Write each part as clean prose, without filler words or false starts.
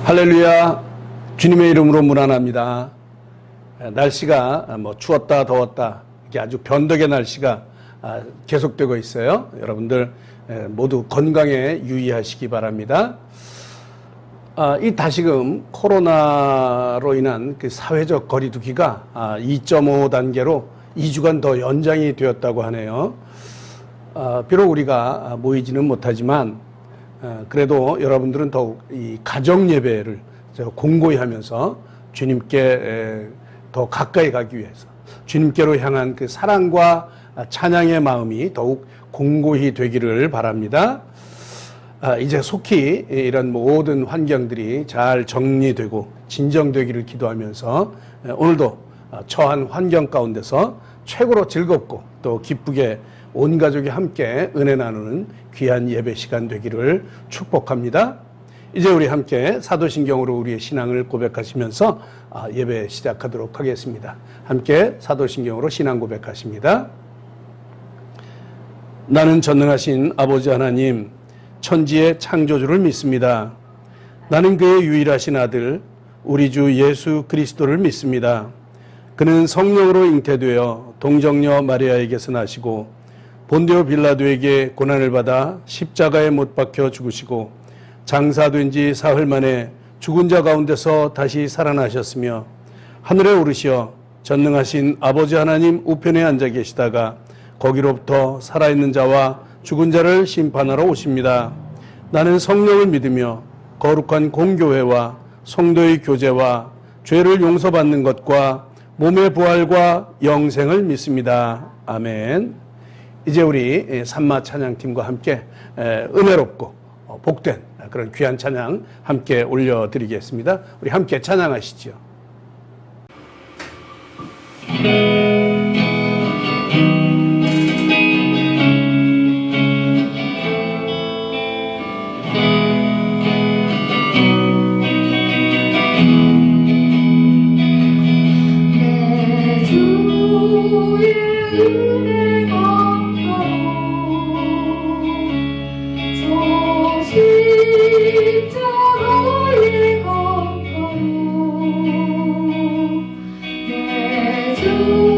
할렐루야. 주님의 이름으로 문안합니다. 날씨가 추웠다 더웠다 이게 아주 변덕의 날씨가 계속되고 있어요. 여러분들 모두 건강에 유의하시기 바랍니다. 이 다시금 코로나로 인한 그 사회적 거리두기가 2.5 단계로 2주간 더 연장이 되었다고 하네요. 비록 우리가 모이지는 못하지만 그래도 여러분들은 더욱 이 가정 예배를 공고히 하면서 주님께 더 가까이 가기 위해서 주님께로 향한 그 사랑과 찬양의 마음이 더욱 공고히 되기를 바랍니다. 이제 속히 이런 모든 환경들이 잘 정리되고 진정되기를 기도하면서 오늘도 처한 환경 가운데서 최고로 즐겁고 또 기쁘게 온 가족이 함께 은혜 나누는 귀한 예배 시간 되기를 축복합니다. 이제 우리 함께 사도신경으로 우리의 신앙을 고백하시면서 예배 시작하도록 하겠습니다. 함께 사도신경으로 신앙 고백하십니다. 나는 전능하신 아버지 하나님, 천지의 창조주를 믿습니다. 나는 그의 유일하신 아들, 우리 주 예수 그리스도를 믿습니다. 그는 성령으로 잉태되어 동정녀 마리아에게서 나시고 본디오 빌라도에게 고난을 받아 십자가에 못 박혀 죽으시고 장사된 지 사흘 만에 죽은 자 가운데서 다시 살아나셨으며 하늘에 오르시어 전능하신 아버지 하나님 우편에 앉아 계시다가 거기로부터 살아있는 자와 죽은 자를 심판하러 오십니다. 나는 성령을 믿으며 거룩한 공교회와 성도의 교제와 죄를 용서받는 것과 몸의 부활과 영생을 믿습니다. 아멘. 이제 우리 산마 찬양팀과 함께 은혜롭고 복된 그런 귀한 찬양 함께 올려드리겠습니다. 우리 함께 찬양하시죠. 주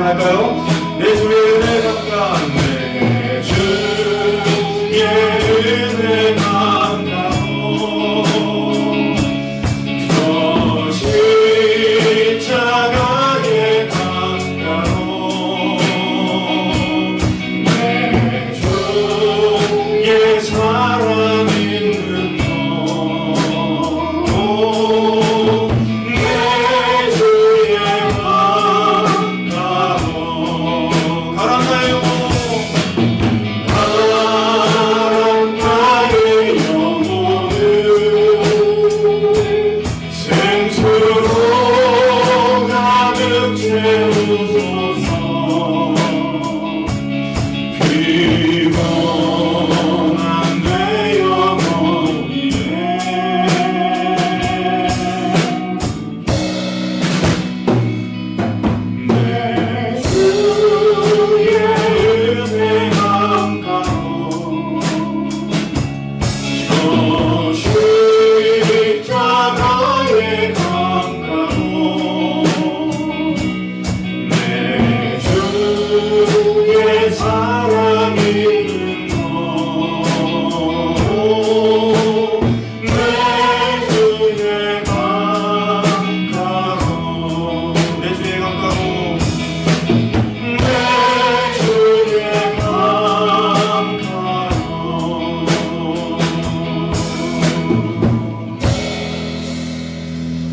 할까요? 내 주의 은혜 감각 내 주의 은혜 감각으로 저 십자가의 감각으로 내 주의 사랑 있는 너 내 주의 감각으로 가라나요 바람가의 영혼을 생수로 가득 채우소서 피곤한 내 영혼 위에 내 주의 은혜 감각으로 저 십자가의 감각으로 내 주의 사랑 있는 너 내 주의 감각으로 내 주의 감각으로 내 주의 감각으로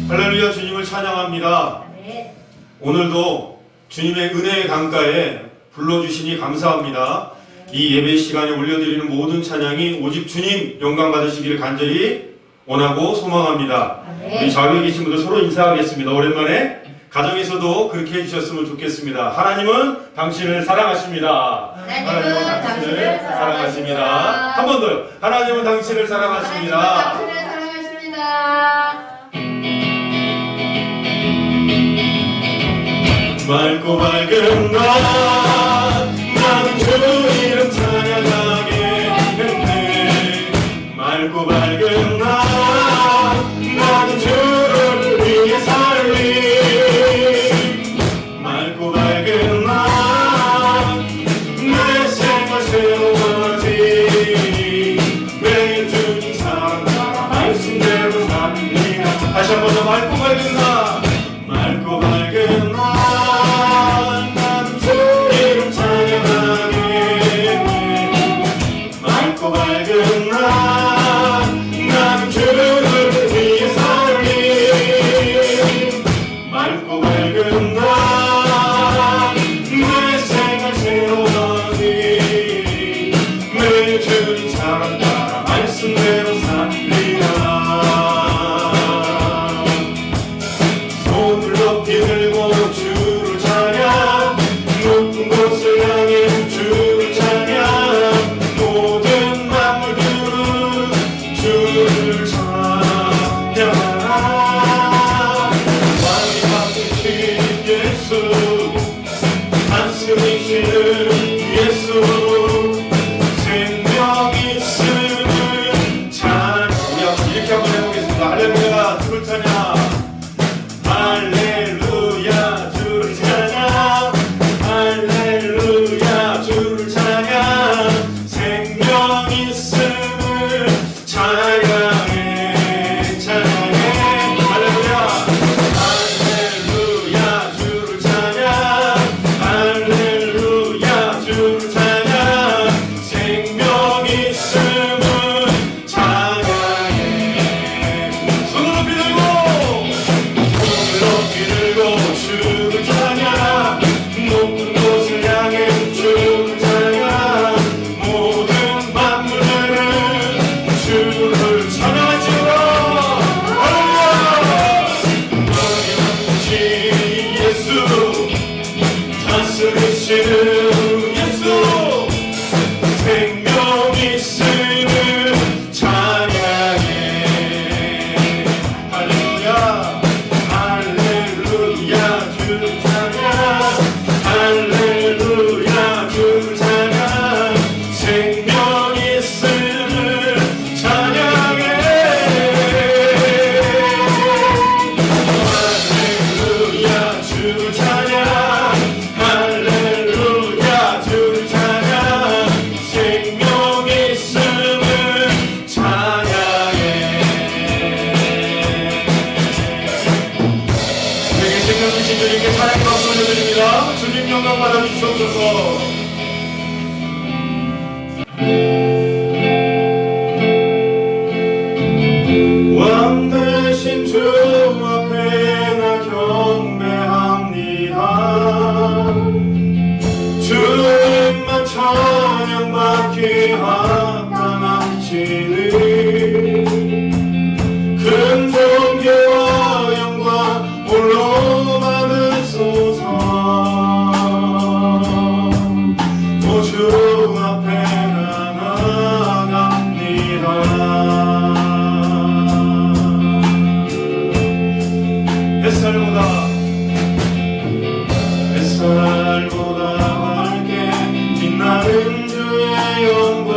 할렐루야 주님을 찬양합니다. 네. 오늘도 주님의 은혜의 강가에 불러주시니 감사합니다. 이 예배 시간에 올려드리는 모든 찬양이 오직 주님 영광 받으시기를 간절히 원하고 소망합니다. 네. 우리 좌우에 계신 분들 서로 인사하겠습니다. 오랜만에 가정에서도 그렇게 해주셨으면 좋겠습니다. 하나님은 당신을 사랑하십니다. 하나님은 당신을 사랑하십니다. 한 번 더요. 하나님은 당신을 사랑하십니다. 당신을 사랑하십니다. 맑고 밝은 날 나는 주 이름 찬양하게 했네. 맑고 밝은 날 나는 주를 위해 살리. 맑고 밝은 날 내 생활 새로워지. 매일 주님 사랑 따라 말씀대로 삽니다. 다시 한 번 더 맑고 밝은 날 맑고 밝은 날 나는 주 이름 찬양하게 맑고 밝은 날 나는 주를 위해 살리. 맑고 밝은 날 내 생활 새로워지. 매일 주님 사랑 따라 말씀대로 살리라. 손을 높이 들고 주를 찬양 높은 곳을 향해 주를 찬양 모든 만물들은 주를 찬양하라. 왕이 바꾸신 예수 말씀이시는 예수 생명 있으신 하시는 큰 존귀와 영광 홀로 받으소서. 주 앞에 나아갑니다. 햇살보다 밝게 빛나는 주의 영광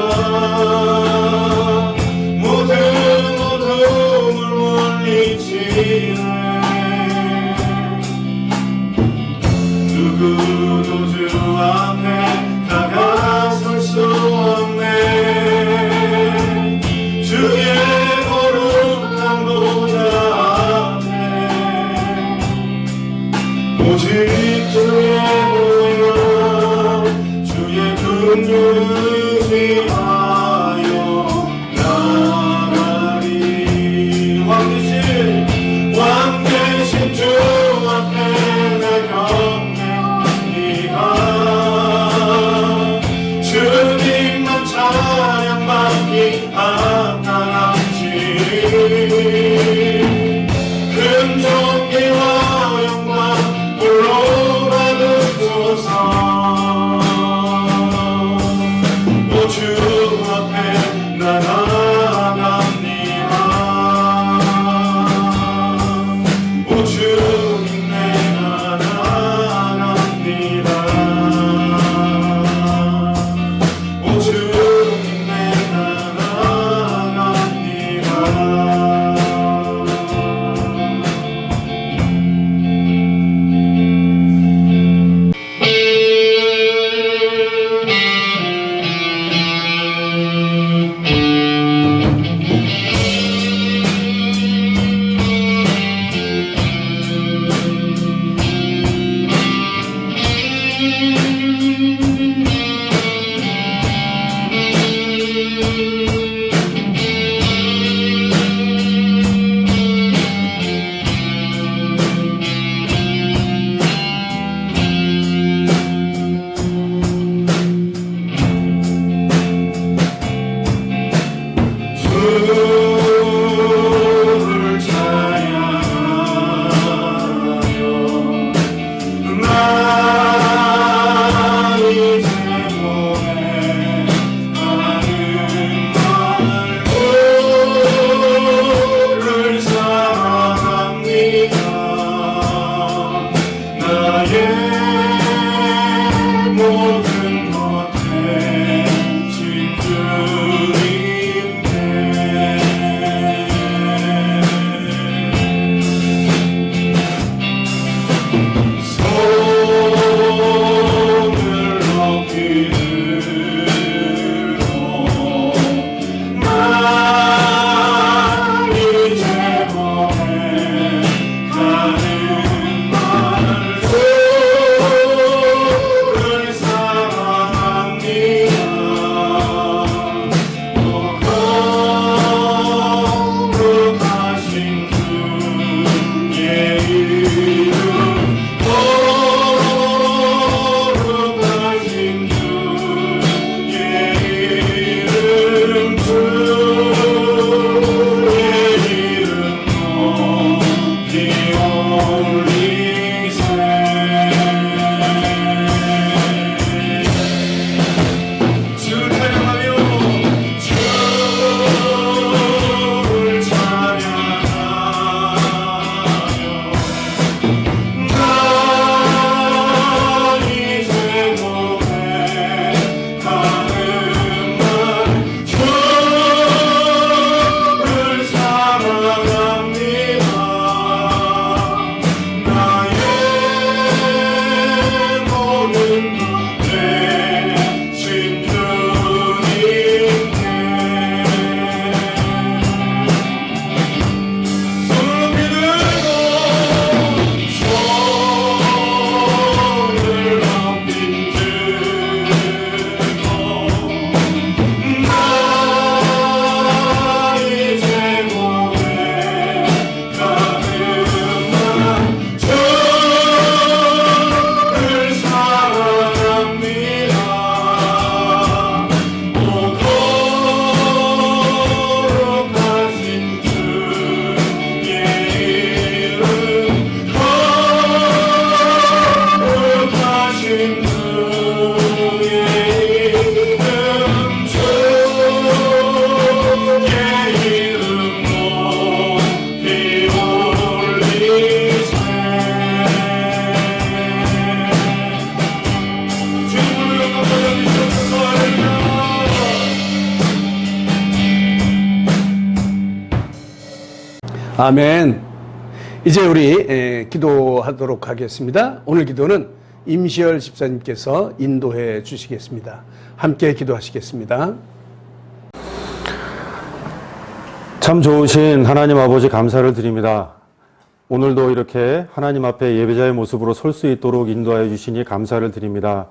아멘. 이제 우리 기도하도록 하겠습니다. 오늘 기도는 임시열 집사님께서 인도해 주시겠습니다. 함께 기도하시겠습니다. 참 좋으신 하나님 아버지 감사를 드립니다. 오늘도 이렇게 하나님 앞에 예배자의 모습으로 설 수 있도록 인도하여 주시니 감사를 드립니다.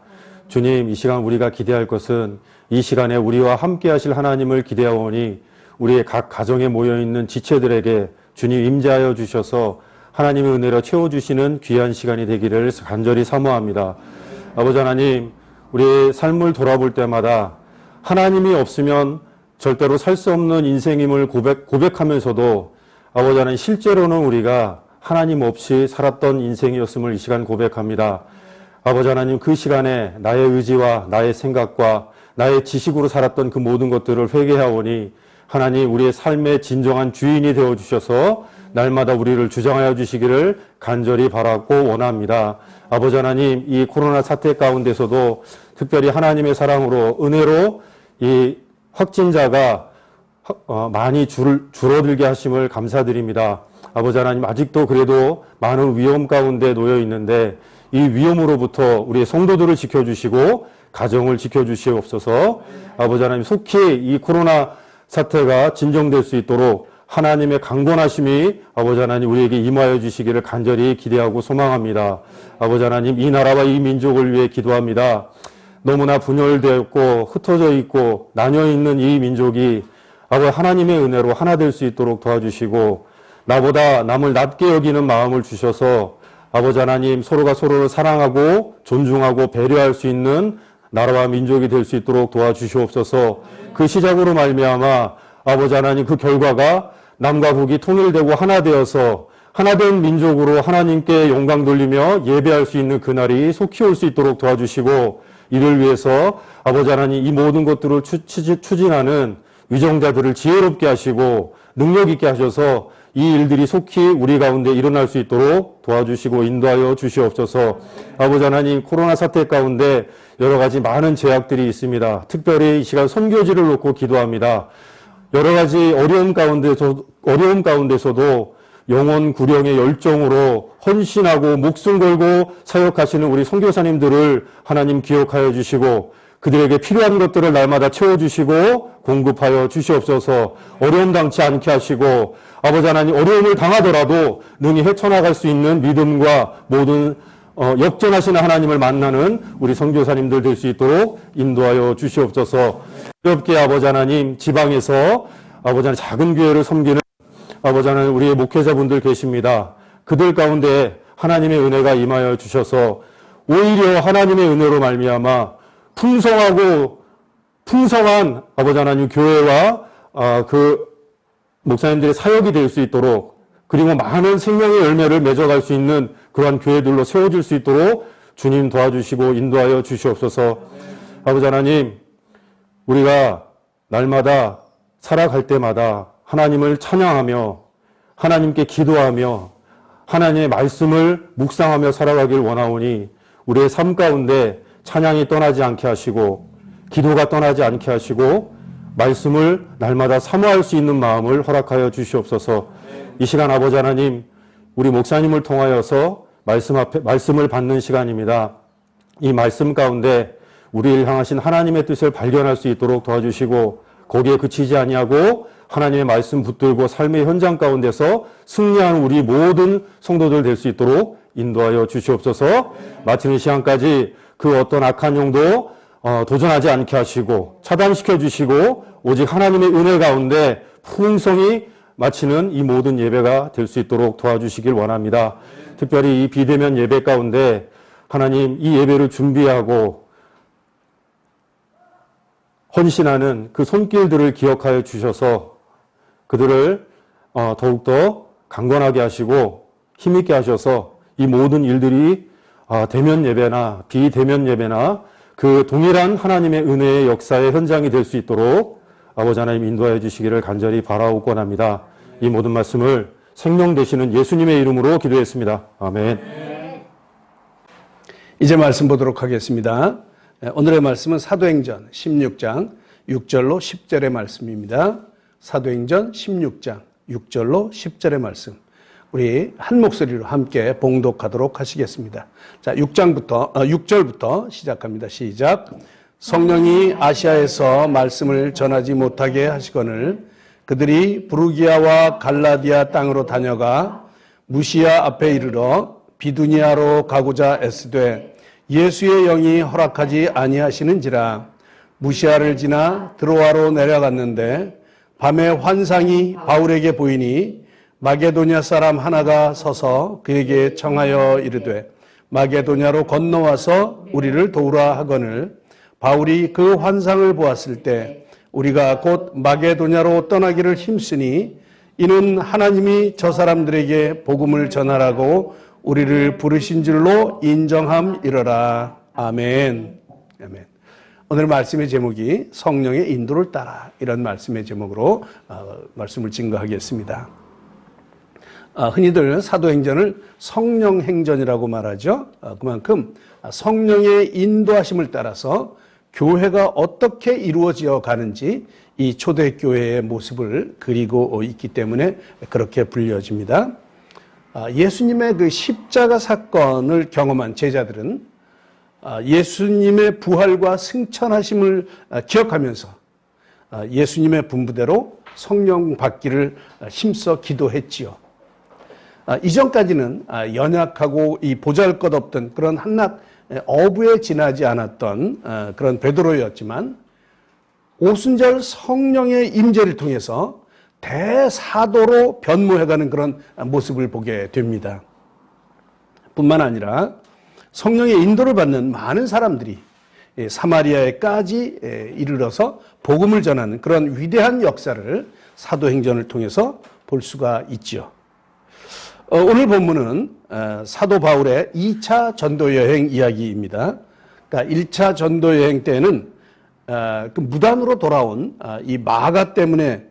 주님, 이 시간 우리가 기대할 것은 이 시간에 우리와 함께 하실 하나님을 기대하오니 우리의 각 가정에 모여있는 지체들에게 주님 임재하여 주셔서 하나님의 은혜로 채워주시는 귀한 시간이 되기를 간절히 사모합니다. 아버지 하나님, 우리의 삶을 돌아볼 때마다 하나님이 없으면 절대로 살 수 없는 인생임을 고백하면서도 아버지 하나님, 실제로는 우리가 하나님 없이 살았던 인생이었음을 이 시간 고백합니다. 아버지 하나님, 그 시간에 나의 의지와 나의 생각과 나의 지식으로 살았던 그 모든 것들을 회개하오니 하나님, 우리의 삶의 진정한 주인이 되어주셔서 날마다 우리를 주장하여 주시기를 간절히 바라고 원합니다. 아버지 하나님, 이 코로나 사태 가운데서도 특별히 하나님의 사랑으로 은혜로 이 확진자가 많이 줄어들게 하심을 감사드립니다. 아버지 하나님, 아직도 그래도 많은 위험 가운데 놓여 있는데 이 위험으로부터 우리의 성도들을 지켜주시고 가정을 지켜주시옵소서. 아버지 하나님, 속히 이 코로나 사태가 진정될 수 있도록 하나님의 강권하심이 아버지 하나님 우리에게 임하여 주시기를 간절히 기대하고 소망합니다. 아버지 하나님, 이 나라와 이 민족을 위해 기도합니다. 너무나 분열되었고 흩어져 있고 나뉘어 있는 이 민족이 아버지 하나님의 은혜로 하나 될 수 있도록 도와주시고 나보다 남을 낮게 여기는 마음을 주셔서 아버지 하나님, 서로가 서로를 사랑하고 존중하고 배려할 수 있는 나라와 민족이 될 수 있도록 도와주시옵소서. 그 시작으로 말미암아 아버지 하나님, 그 결과가 남과 북이 통일되고 하나 되어서 하나된 민족으로 하나님께 영광 돌리며 예배할 수 있는 그날이 속히 올 수 있도록 도와주시고 이를 위해서 아버지 하나님, 이 모든 것들을 추진하는 위정자들을 지혜롭게 하시고 능력 있게 하셔서 이 일들이 속히 우리 가운데 일어날 수 있도록 도와주시고 인도하여 주시옵소서. 아버지 하나님, 코로나 사태 가운데 여러 가지 많은 제약들이 있습니다. 특별히 이 시간 선교지를 놓고 기도합니다. 여러 가지 어려움 가운데서도 영혼 구령의 열정으로 헌신하고 목숨 걸고 사역하시는 우리 선교사님들을 하나님 기억하여 주시고 그들에게 필요한 것들을 날마다 채워주시고 공급하여 주시옵소서. 어려움 당치 않게 하시고 아버지 하나님, 어려움을 당하더라도 능히 헤쳐나갈 수 있는 믿음과 모든 역전하시는 하나님을 만나는 우리 선교사님들 될 수 있도록 인도하여 주시옵소서. 어렵게 아버지 하나님, 지방에서 아버지 하나님 작은 교회를 섬기는 아버지 하나님, 우리의 목회자분들 계십니다. 그들 가운데 하나님의 은혜가 임하여 주셔서 오히려 하나님의 은혜로 말미암아 풍성하고 풍성한 아버지 하나님 교회와 그 목사님들의 사역이 될 수 있도록 그리고 많은 생명의 열매를 맺어갈 수 있는 그러한 교회들로 세워질 수 있도록 주님 도와주시고 인도하여 주시옵소서. 아버지 하나님, 우리가 날마다 살아갈 때마다 하나님을 찬양하며 하나님께 기도하며 하나님의 말씀을 묵상하며 살아가길 원하오니 우리의 삶 가운데 찬양이 떠나지 않게 하시고 기도가 떠나지 않게 하시고 말씀을 날마다 사모할 수 있는 마음을 허락하여 주시옵소서. 이 시간 아버지 하나님, 우리 목사님을 통하여서 말씀을 받는 시간입니다. 이 말씀 가운데 우리를 향하신 하나님의 뜻을 발견할 수 있도록 도와주시고 거기에 그치지 아니하고 하나님의 말씀 붙들고 삶의 현장 가운데서 승리하는 우리 모든 성도들 될 수 있도록 인도하여 주시옵소서. 마치는 시간까지 그 어떤 악한 영도 도전하지 않게 하시고 차단시켜 주시고 오직 하나님의 은혜 가운데 풍성히 마치는 이 모든 예배가 될 수 있도록 도와주시길 원합니다. 특별히 이 비대면 예배 가운데 하나님, 이 예배를 준비하고 헌신하는 그 손길들을 기억하여 주셔서 그들을 더욱더 강건하게 하시고 힘있게 하셔서 이 모든 일들이 대면 예배나 비대면 예배나 그 동일한 하나님의 은혜의 역사의 현장이 될 수 있도록 아버지 하나님 인도하여 주시기를 간절히 바라옵고 합니다. 이 모든 말씀을 생명 되시는 예수님의 이름으로 기도했습니다. 아멘. 이제 말씀 보도록 하겠습니다. 오늘의 말씀은 사도행전 16장 6절로 10절의 말씀입니다. 사도행전 16장 6절로 10절의 말씀, 우리 한 목소리로 함께 봉독하도록 하시겠습니다. 자, 6절부터 시작합니다. 시작. 성령이 아시아에서 말씀을 전하지 못하게 하시거늘 그들이 부르기아와 갈라디아 땅으로 다녀가 무시아 앞에 이르러 비두니아로 가고자 애쓰되 예수의 영이 허락하지 아니하시는지라. 무시아를 지나 드로아로 내려갔는데 밤에 환상이 바울에게 보이니 마게도냐 사람 하나가 서서 그에게 청하여 이르되 마게도냐로 건너와서 우리를 도우라 하거늘 바울이 그 환상을 보았을 때 우리가 곧 마게도냐로 떠나기를 힘쓰니 이는 하나님이 저 사람들에게 복음을 전하라고 우리를 부르신 줄로 인정함이러라. 아멘. 아멘. 오늘 말씀의 제목이 성령의 인도를 따라, 이런 말씀의 제목으로 말씀을 증거하겠습니다. 흔히들 사도행전을 성령행전이라고 말하죠. 그만큼 성령의 인도하심을 따라서 교회가 어떻게 이루어져 가는지 이 초대교회의 모습을 그리고 있기 때문에 그렇게 불려집니다. 예수님의 그 십자가 사건을 경험한 제자들은 예수님의 부활과 승천하심을 기억하면서 예수님의 분부대로 성령 받기를 힘써 기도했지요. 이전까지는 연약하고 이 보잘것없던 그런 한낱 어부에 지나지 않았던 그런 베드로였지만 오순절 성령의 임재를 통해서 대사도로 변모해가는 그런 모습을 보게 됩니다. 뿐만 아니라 성령의 인도를 받는 많은 사람들이 사마리아에까지 이르러서 복음을 전하는 그런 위대한 역사를 사도행전을 통해서 볼 수가 있죠. 오늘 본문은 사도 바울의 2차 전도여행 이야기입니다. 그러니까 1차 전도여행 때는 그 무단으로 돌아온 이 마가 때문에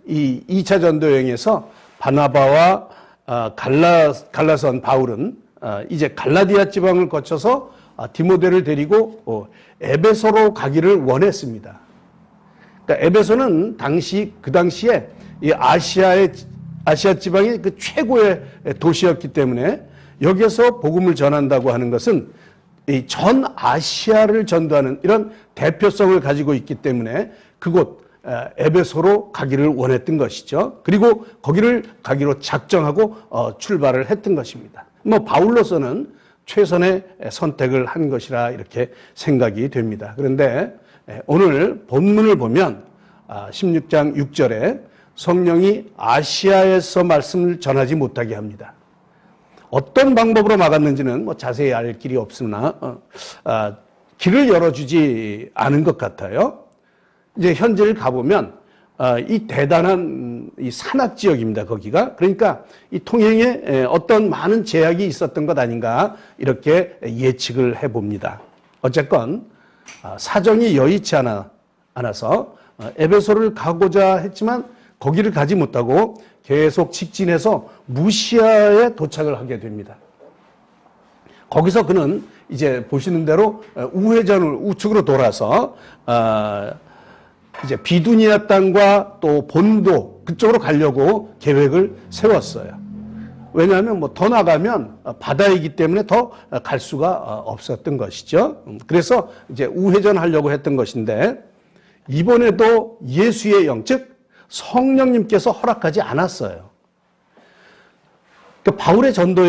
이 2차 전도여행에서 바나바와 갈라선 바울은 이제 갈라디아 지방을 거쳐서 디모데를 데리고 에베소로 가기를 원했습니다. 그러니까 에베소는 그 당시에 이 아시아 지방의 그 최고의 도시였기 때문에 여기에서 복음을 전한다고 하는 것은 이 전 아시아를 전도하는 이런 대표성을 가지고 있기 때문에 그곳 에베소로 가기를 원했던 것이죠. 그리고 거기를 가기로 작정하고 출발을 했던 것입니다. 바울로서는 최선의 선택을 한 것이라 이렇게 생각이 됩니다. 그런데 오늘 본문을 보면 16장 6절에 성령이 아시아에서 말씀을 전하지 못하게 합니다. 어떤 방법으로 막았는지는 자세히 알 길이 없으나 길을 열어주지 않은 것 같아요. 이제 현재를 가보면 이 대단한 이 산악 지역입니다. 거기가. 그러니까 이 통행에 어떤 많은 제약이 있었던 것 아닌가 이렇게 예측을 해봅니다. 어쨌건 사정이 여의치 않아서 에베소를 가고자 했지만 거기를 가지 못하고 계속 직진해서 무시아에 도착을 하게 됩니다. 거기서 그는 이제 보시는 대로 우측으로 돌아서 이제 비두니아 땅과 또 본도 그쪽으로 가려고 계획을 세웠어요. 왜냐하면 더 나가면 바다이기 때문에 더 갈 수가 없었던 것이죠. 그래서 이제 우회전하려고 했던 것인데 이번에도 예수의 영, 즉 성령님께서 허락하지 않았어요. 그러니까 바울의 전도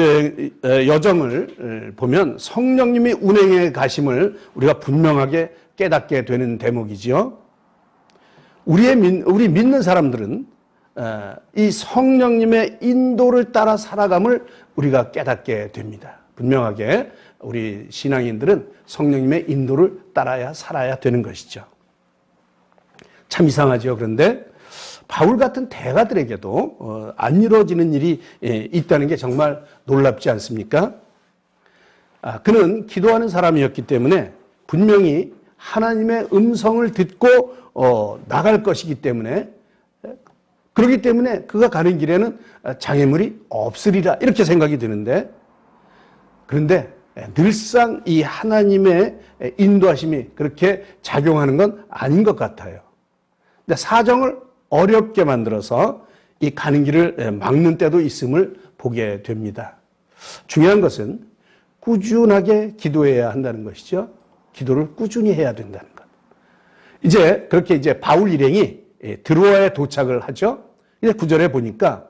여정을 보면 성령님이 운행해 가심을 우리가 분명하게 깨닫게 되는 대목이죠. 우리 믿는 사람들은 이 성령님의 인도를 따라 살아감을 우리가 깨닫게 됩니다. 분명하게 우리 신앙인들은 성령님의 인도를 따라야 살아야 되는 것이죠. 참 이상하죠. 그런데 바울 같은 대가들에게도 안 이루어지는 일이 있다는 게 정말 놀랍지 않습니까? 그는 기도하는 사람이었기 때문에 분명히 하나님의 음성을 듣고 나갈 것이기 때문에 그렇기 때문에 그가 가는 길에는 장애물이 없으리라 이렇게 생각이 드는데 그런데 늘상 이 하나님의 인도하심이 그렇게 작용하는 건 아닌 것 같아요. 근데 사정을 어렵게 만들어서 이 가는 길을 막는 때도 있음을 보게 됩니다. 중요한 것은 꾸준하게 기도해야 한다는 것이죠. 기도를 꾸준히 해야 된다는 것. 이제 그렇게 이제 바울 일행이 드로아에 도착을 하죠. 이제 9절에 보니까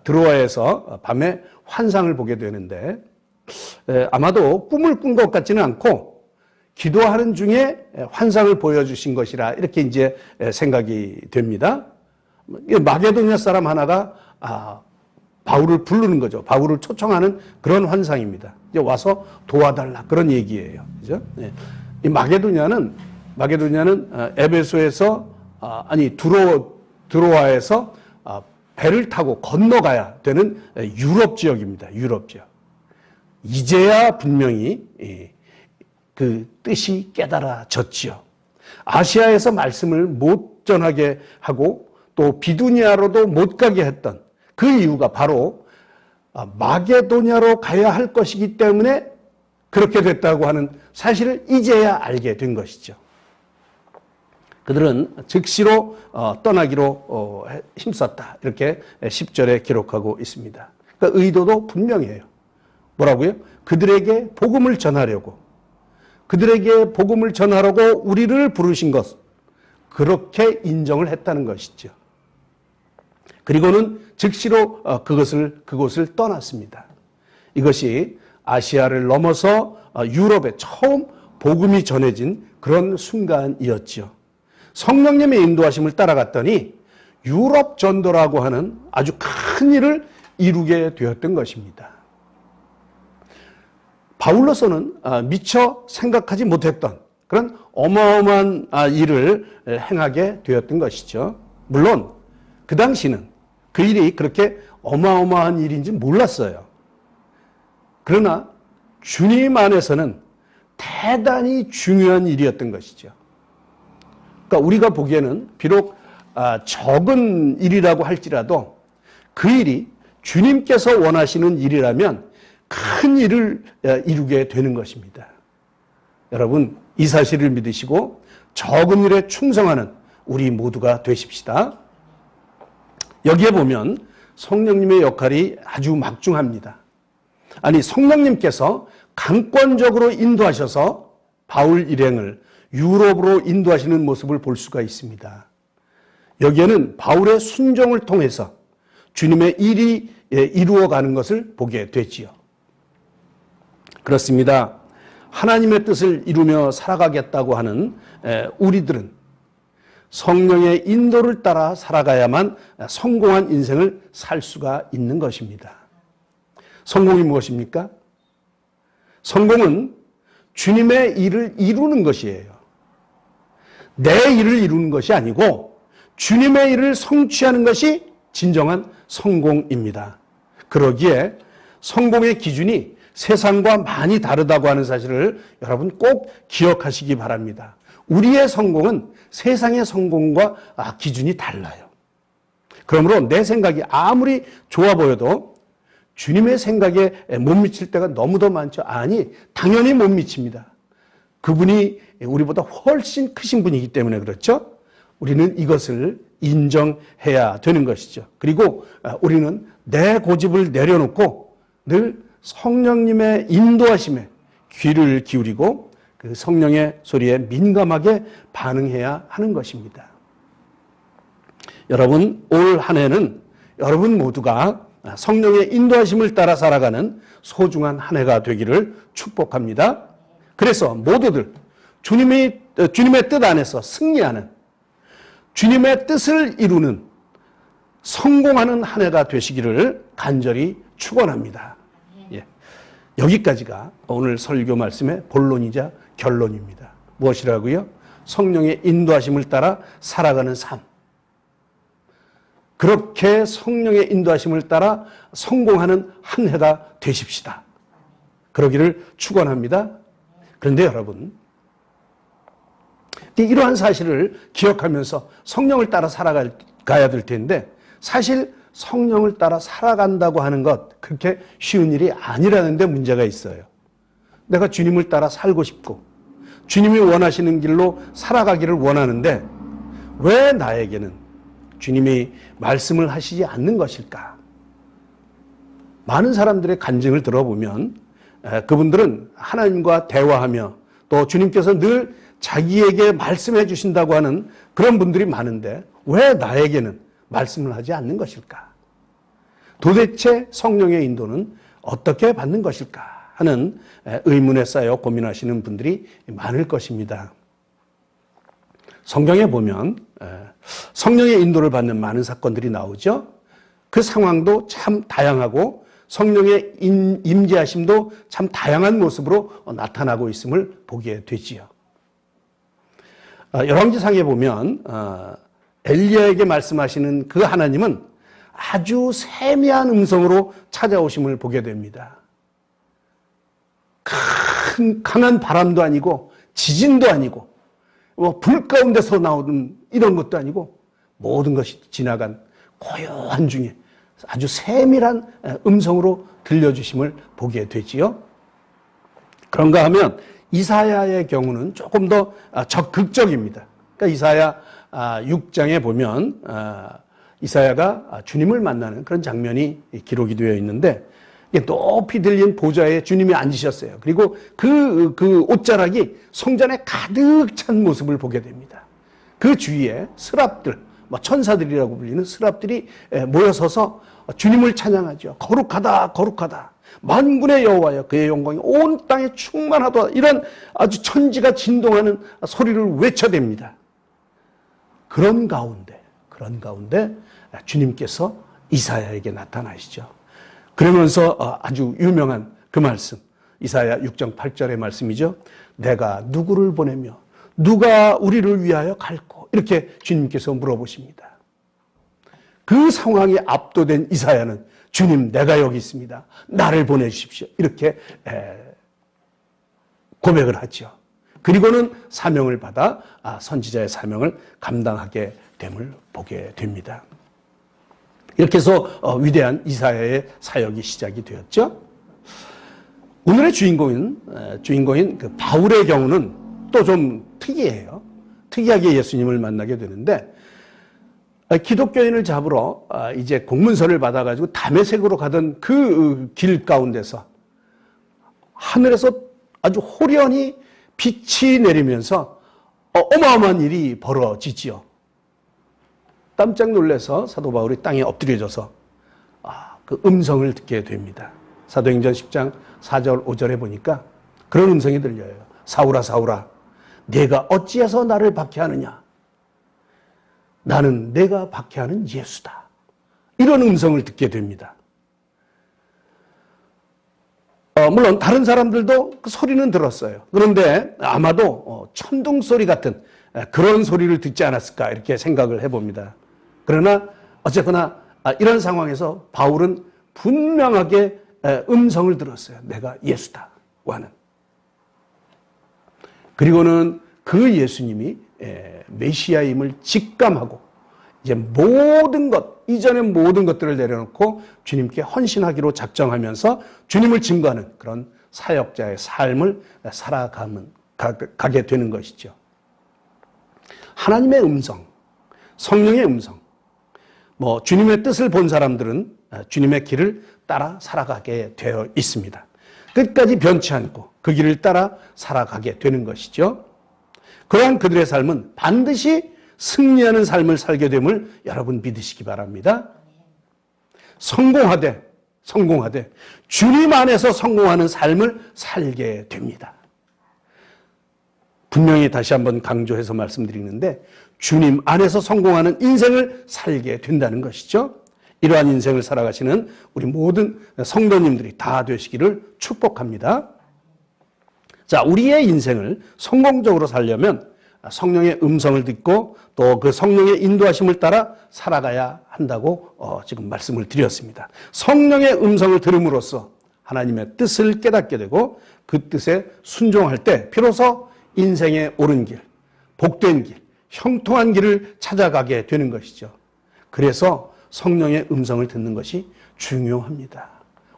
드로아에서 밤에 환상을 보게 되는데 아마도 꿈을 꾼 것 같지는 않고 기도하는 중에 환상을 보여주신 것이라 이렇게 이제 생각이 됩니다. 마게도냐 사람 하나가 바울을 부르는 거죠. 바울을 초청하는 그런 환상입니다. 이제 와서 도와달라 그런 얘기예요. 그죠? 이 마게도냐는 에베소에서 드로아에서 배를 타고 건너가야 되는 유럽 지역입니다. 유럽 지역. 이제야 분명히 그 뜻이 깨달아졌지요. 아시아에서 말씀을 못 전하게 하고 또 비두니아로도 못 가게 했던 그 이유가 바로 마게도냐로 가야 할 것이기 때문에 그렇게 됐다고 하는 사실을 이제야 알게 된 것이죠. 그들은 즉시로 떠나기로 힘썼다. 이렇게 10절에 기록하고 있습니다. 그러니까 의도도 분명해요. 뭐라고요? 그들에게 복음을 전하려고, 그들에게 복음을 전하려고 우리를 부르신 것, 그렇게 인정을 했다는 것이죠. 그리고는 즉시로 그곳을 떠났습니다. 이것이 아시아를 넘어서 유럽에 처음 복음이 전해진 그런 순간이었죠. 성령님의 인도하심을 따라갔더니 유럽 전도라고 하는 아주 큰 일을 이루게 되었던 것입니다. 바울로서는 미처 생각하지 못했던 그런 어마어마한 일을 행하게 되었던 것이죠. 물론 그 당시는 그 일이 그렇게 어마어마한 일인지 몰랐어요. 그러나 주님 안에서는 대단히 중요한 일이었던 것이죠. 그러니까 우리가 보기에는 비록 적은 일이라고 할지라도 그 일이 주님께서 원하시는 일이라면 큰 일을 이루게 되는 것입니다. 여러분, 이 사실을 믿으시고 적은 일에 충성하는 우리 모두가 되십시다. 여기에 보면 성령님의 역할이 아주 막중합니다. 아니, 성령님께서 강권적으로 인도하셔서 바울 일행을 유럽으로 인도하시는 모습을 볼 수가 있습니다. 여기에는 바울의 순종을 통해서 주님의 일이 이루어가는 것을 보게 되지요. 그렇습니다. 하나님의 뜻을 이루며 살아가겠다고 하는 우리들은 성령의 인도를 따라 살아가야만 성공한 인생을 살 수가 있는 것입니다. 성공이 무엇입니까? 성공은 주님의 일을 이루는 것이에요. 내 일을 이루는 것이 아니고 주님의 일을 성취하는 것이 진정한 성공입니다. 그러기에 성공의 기준이 세상과 많이 다르다고 하는 사실을 여러분 꼭 기억하시기 바랍니다. 우리의 성공은 세상의 성공과 기준이 달라요. 그러므로 내 생각이 아무리 좋아 보여도 주님의 생각에 못 미칠 때가 너무도 많죠. 아니, 당연히 못 미칩니다. 그분이 우리보다 훨씬 크신 분이기 때문에 그렇죠. 우리는 이것을 인정해야 되는 것이죠. 그리고 우리는 내 고집을 내려놓고 늘 성령님의 인도하심에 귀를 기울이고 그 성령의 소리에 민감하게 반응해야 하는 것입니다. 여러분, 올 한 해는 여러분 모두가 성령의 인도하심을 따라 살아가는 소중한 한 해가 되기를 축복합니다. 그래서 모두들 주님의 뜻 안에서 승리하는, 주님의 뜻을 이루는, 성공하는 한 해가 되시기를 간절히 축원합니다. 예. 여기까지가 오늘 설교 말씀의 본론이자 결론입니다. 무엇이라고요? 성령의 인도하심을 따라 살아가는 삶. 그렇게 성령의 인도하심을 따라 성공하는 한 해가 되십시다. 그러기를 축원합니다. 그런데 여러분, 이러한 사실을 기억하면서 성령을 따라 살아가야 될 텐데 사실 성령을 따라 살아간다고 하는 것 그렇게 쉬운 일이 아니라는 데 문제가 있어요. 내가 주님을 따라 살고 싶고 주님이 원하시는 길로 살아가기를 원하는데 왜 나에게는 주님이 말씀을 하시지 않는 것일까? 많은 사람들의 간증을 들어보면 그분들은 하나님과 대화하며 또 주님께서 늘 자기에게 말씀해 주신다고 하는 그런 분들이 많은데 왜 나에게는 말씀을 하지 않는 것일까? 도대체 성령의 인도는 어떻게 받는 것일까? 하는 의문에 쌓여 고민하시는 분들이 많을 것입니다. 성경에 보면 성령의 인도를 받는 많은 사건들이 나오죠. 그 상황도 참 다양하고 성령의 임재하심도 참 다양한 모습으로 나타나고 있음을 보게 되지요. 열왕기상에 보면 엘리야에게 말씀하시는 그 하나님은 아주 세미한 음성으로 찾아오심을 보게 됩니다. 강한 바람도 아니고 지진도 아니고 불 가운데서 나오는 이런 것도 아니고 모든 것이 지나간 고요한 중에 아주 세밀한 음성으로 들려주심을 보게 되지요. 그런가 하면 이사야의 경우는 조금 더 적극적입니다. 그러니까 이사야 6장에 보면 이사야가 주님을 만나는 그런 장면이 기록이 되어 있는데 높이 들린 보좌에 주님이 앉으셨어요. 그리고 그 옷자락이 성전에 가득 찬 모습을 보게 됩니다. 그 주위에 스랍들, 천사들이라고 불리는 스랍들이 모여서서 주님을 찬양하죠. 거룩하다, 거룩하다. 만군의 여호와여, 그의 영광이 온 땅에 충만하도다. 이런 아주 천지가 진동하는 소리를 외쳐댑니다. 그런 가운데 주님께서 이사야에게 나타나시죠. 그러면서 아주 유명한 그 말씀, 이사야 6장 8절의 말씀이죠. 내가 누구를 보내며 누가 우리를 위하여 갈고, 이렇게 주님께서 물어보십니다. 그 상황에 압도된 이사야는 주님, 내가 여기 있습니다. 나를 보내주십시오. 이렇게 고백을 하죠. 그리고는 사명을 받아 선지자의 사명을 감당하게 됨을 보게 됩니다. 이렇게 해서 위대한 이사야의 사역이 시작이 되었죠. 오늘의 주인공인 그 바울의 경우는 또 좀 특이해요. 특이하게 예수님을 만나게 되는데 기독교인을 잡으러 이제 공문서를 받아가지고 다메섹으로 가던 그 길 가운데서 하늘에서 아주 호련히 빛이 내리면서 어마어마한 일이 벌어지지요. 깜짝 놀라서 사도 바울이 땅에 엎드려져서 그 음성을 듣게 됩니다. 사도행전 10장 4절 5절에 보니까 그런 음성이 들려요. 사울아 사울아, 네가 어찌해서 나를 박해하느냐? 나는 내가 박해하는 예수다. 이런 음성을 듣게 됩니다. 물론 다른 사람들도 그 소리는 들었어요. 그런데 아마도 천둥 소리 같은 그런 소리를 듣지 않았을까 이렇게 생각을 해봅니다. 그러나 어쨌거나 이런 상황에서 바울은 분명하게 음성을 들었어요. 내가 예수다고 하는. 그리고는 그 예수님이 메시아임을 직감하고 이제 이전의 모든 것들을 내려놓고 주님께 헌신하기로 작정하면서 주님을 증거하는 그런 사역자의 삶을 살아가게 되는 것이죠. 하나님의 음성, 성령의 음성, 주님의 뜻을 본 사람들은 주님의 길을 따라 살아가게 되어 있습니다. 끝까지 변치 않고 그 길을 따라 살아가게 되는 것이죠. 그러한 그들의 삶은 반드시 승리하는 삶을 살게 됨을 여러분 믿으시기 바랍니다. 성공하되 주님 안에서 성공하는 삶을 살게 됩니다. 분명히 다시 한번 강조해서 말씀드리는데 주님 안에서 성공하는 인생을 살게 된다는 것이죠. 이러한 인생을 살아가시는 우리 모든 성도님들이 다 되시기를 축복합니다. 자, 우리의 인생을 성공적으로 살려면 성령의 음성을 듣고 또 그 성령의 인도하심을 따라 살아가야 한다고 지금 말씀을 드렸습니다. 성령의 음성을 들음으로써 하나님의 뜻을 깨닫게 되고 그 뜻에 순종할 때 비로소 인생의 옳은 길, 복된 길, 형통한 길을 찾아가게 되는 것이죠. 그래서 성령의 음성을 듣는 것이 중요합니다.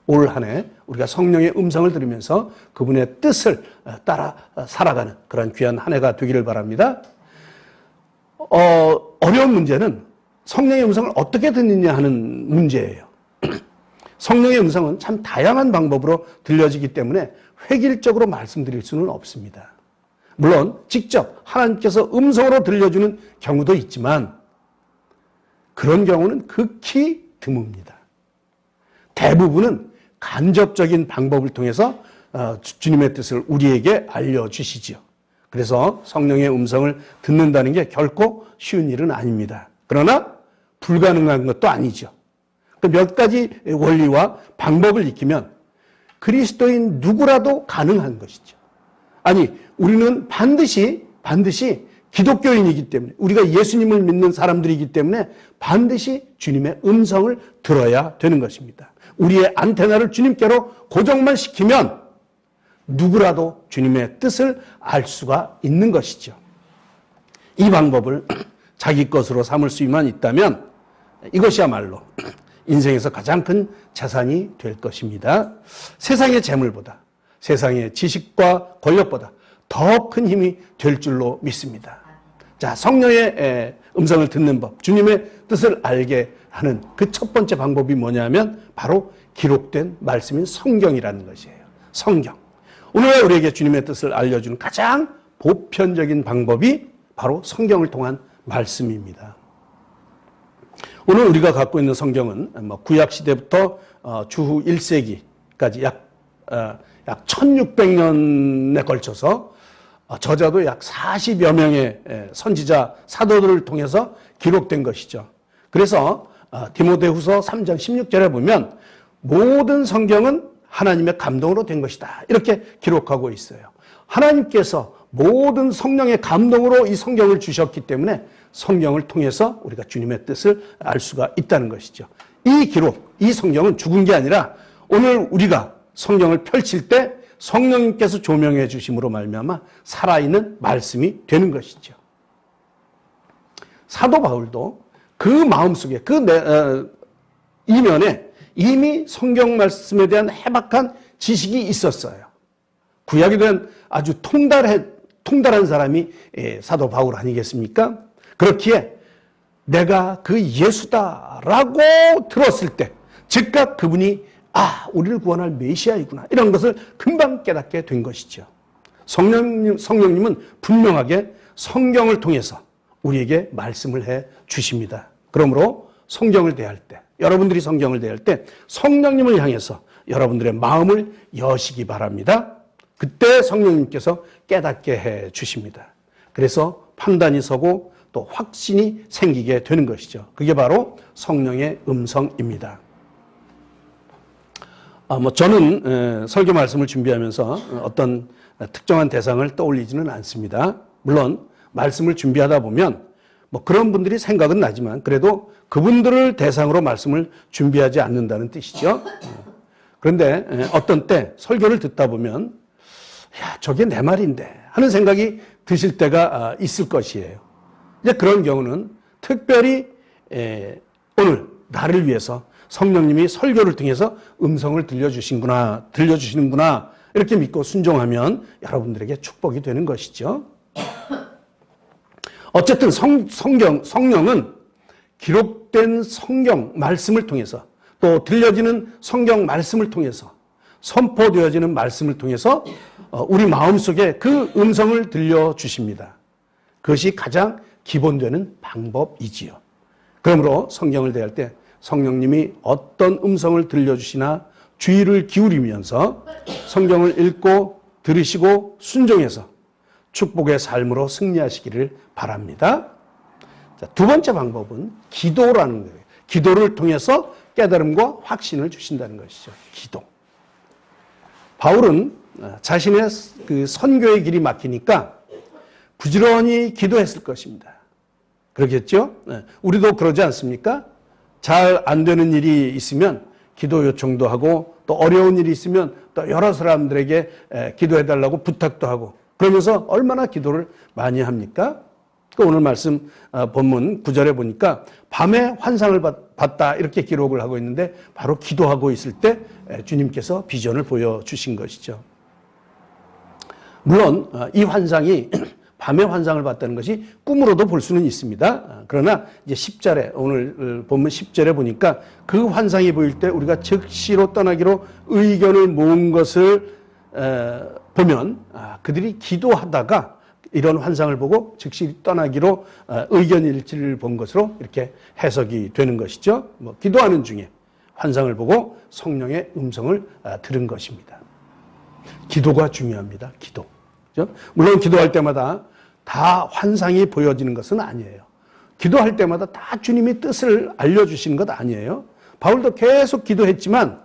올 한 해 우리가 성령의 음성을 들으면서 그분의 뜻을 따라 살아가는 그런 귀한 한 해가 되기를 바랍니다. 어려운 문제는 성령의 음성을 어떻게 듣느냐 하는 문제예요. 성령의 음성은 참 다양한 방법으로 들려지기 때문에 획일적으로 말씀드릴 수는 없습니다. 물론 직접 하나님께서 음성으로 들려주는 경우도 있지만 그런 경우는 극히 드뭅니다. 대부분은 간접적인 방법을 통해서 주님의 뜻을 우리에게 알려주시지요. 그래서 성령의 음성을 듣는다는 게 결코 쉬운 일은 아닙니다. 그러나 불가능한 것도 아니죠. 몇 가지 원리와 방법을 익히면 그리스도인 누구라도 가능한 것이죠. 아니, 우리는 반드시 기독교인이기 때문에, 우리가 예수님을 믿는 사람들이기 때문에 반드시 주님의 음성을 들어야 되는 것입니다. 우리의 안테나를 주님께로 고정만 시키면 누구라도 주님의 뜻을 알 수가 있는 것이죠. 이 방법을 자기 것으로 삼을 수만 있다면 이것이야말로 인생에서 가장 큰 자산이 될 것입니다. 세상의 재물보다, 세상의 지식과 권력보다 더 큰 힘이 될 줄로 믿습니다. 자, 성령의 음성을 듣는 법, 주님의 뜻을 알게 하는 그 첫 번째 방법이 뭐냐면 바로 기록된 말씀인 성경이라는 것이에요. 성경. 오늘 우리에게 주님의 뜻을 알려주는 가장 보편적인 방법이 바로 성경을 통한 말씀입니다. 오늘 우리가 갖고 있는 성경은 구약 시대부터 주후 1세기까지 약 1600년에 걸쳐서 저자도 약 40여 명의 선지자 사도들을 통해서 기록된 것이죠. 그래서 디모데후서 3장 16절에 보면 모든 성경은 하나님의 감동으로 된 것이다, 이렇게 기록하고 있어요. 하나님께서 모든 성령의 감동으로 이 성경을 주셨기 때문에 성경을 통해서 우리가 주님의 뜻을 알 수가 있다는 것이죠. 이 기록, 이 성경은 죽은 게 아니라 오늘 우리가 성경을 펼칠 때 성령님께서 조명해 주심으로 말미암아 살아있는 말씀이 되는 것이죠. 사도 바울도 그 마음속에, 이면에 이미 성경 말씀에 대한 해박한 지식이 있었어요. 구약에 대한 아주 통달한 사람이 사도 바울 아니겠습니까? 그렇기에 내가 그 예수다라고 들었을 때 즉각 그분이 우리를 구원할 메시아이구나, 이런 것을 금방 깨닫게 된 것이죠. 성령님은 분명하게 성경을 통해서 우리에게 말씀을 해 주십니다. 그러므로 성경을 대할 때, 여러분들이 성경을 대할 때 성령님을 향해서 여러분들의 마음을 여시기 바랍니다. 그때 성령님께서 깨닫게 해 주십니다. 그래서 판단이 서고 또 확신이 생기게 되는 것이죠. 그게 바로 성령의 음성입니다. 저는 설교 말씀을 준비하면서 어떤 특정한 대상을 떠올리지는 않습니다. 물론 말씀을 준비하다 보면 그런 분들이 생각은 나지만 그래도 그분들을 대상으로 말씀을 준비하지 않는다는 뜻이죠. 그런데 어떤 때 설교를 듣다 보면 저게 내 말인데 하는 생각이 드실 때가 있을 것이에요. 이제 그런 경우는 특별히 오늘 나를 위해서 성령님이 설교를 통해서 음성을 들려주시는구나 이렇게 믿고 순종하면 여러분들에게 축복이 되는 것이죠. 어쨌든 성령은 기록된 성경 말씀을 통해서, 또 들려지는 성경 말씀을 통해서, 선포되어지는 말씀을 통해서 우리 마음속에 그 음성을 들려주십니다. 그것이 가장 기본되는 방법이지요. 그러므로 성경을 대할 때 성령님이 어떤 음성을 들려주시나 주의를 기울이면서 성경을 읽고 들으시고 순종해서 축복의 삶으로 승리하시기를 바랍니다. 자, 두 번째 방법은 기도라는 거예요. 기도를 통해서 깨달음과 확신을 주신다는 것이죠. 기도. 바울은 자신의 그 선교의 길이 막히니까 부지런히 기도했을 것입니다. 그렇겠죠? 우리도 그러지 않습니까? 잘 안 되는 일이 있으면 기도 요청도 하고, 또 어려운 일이 있으면 또 여러 사람들에게 기도해달라고 부탁도 하고, 그러면서 얼마나 기도를 많이 합니까? 오늘 말씀 본문 9절에 보니까 밤에 환상을 봤다 이렇게 기록을 하고 있는데 바로 기도하고 있을 때 주님께서 비전을 보여주신 것이죠. 물론 이 환상이 밤에 환상을 봤다는 것이 꿈으로도 볼 수는 있습니다. 그러나 이제 10절에 오늘 본문 10절에 보니까 그 환상이 보일 때 우리가 즉시로 떠나기로 의견을 모은 것을 보면 그들이 기도하다가 이런 환상을 보고 즉시 떠나기로 의견 일치를 본 것으로 이렇게 해석이 되는 것이죠. 기도하는 중에 환상을 보고 성령의 음성을 들은 것입니다. 기도가 중요합니다. 기도. 그렇죠? 물론 기도할 때마다 다 환상이 보여지는 것은 아니에요. 기도할 때마다 다 주님이 뜻을 알려주시는 것 아니에요. 바울도 계속 기도했지만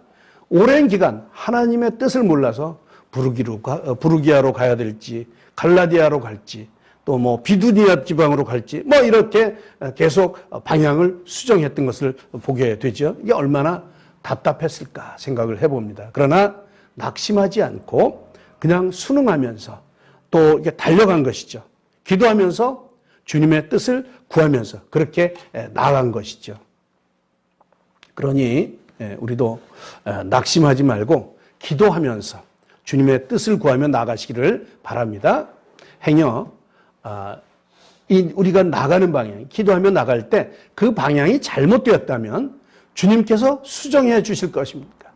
오랜 기간 하나님의 뜻을 몰라서 부르기아로 가야 될지 갈라디아로 갈지 또 비두니아 지방으로 갈지 이렇게 계속 방향을 수정했던 것을 보게 되죠. 이게 얼마나 답답했을까 생각을 해봅니다. 그러나 낙심하지 않고 그냥 순응하면서 또 이렇게 달려간 것이죠. 기도하면서 주님의 뜻을 구하면서 그렇게 나아간 것이죠. 그러니 우리도 낙심하지 말고 기도하면서 주님의 뜻을 구하며 나가시기를 바랍니다. 행여 우리가 나가는 방향, 기도하며 나갈 때 그 방향이 잘못되었다면 주님께서 수정해 주실 것입니다.